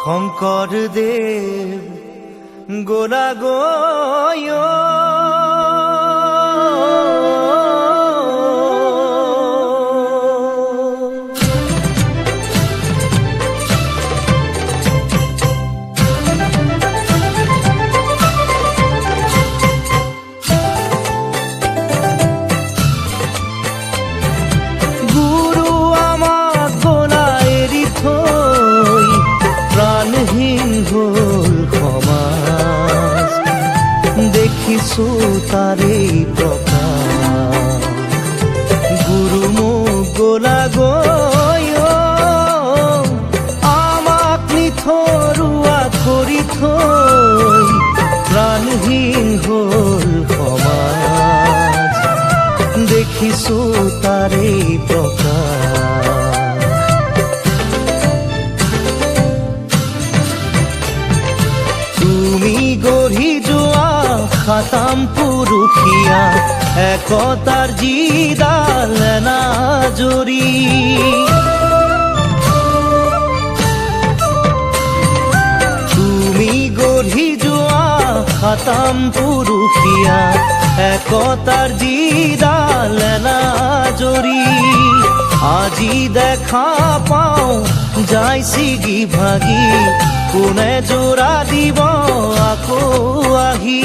শংকৰদেৱ গোলা গয় দেখিছো তাৰে প্ৰকাশ গুৰু মোক গোলা গয় আমাক নিথৰুৱা কৰি থৈ প্ৰাণহীন হ'ল সমাজ দেখিছো তাৰে প্ৰকাশ তুমি গঢ়ি যোৱা খাতাম পুৰুষীয়া একতাৰ যিডাল এনাজৰী তুমি গঢ়ি যোৱা খাতাম পুৰুষীয়া একতাৰ যিডাল এনাজৰী আজি দেখা পাওঁ যাই ছিগি ভাগি কোনে জোৰা দিব আকৌ আহি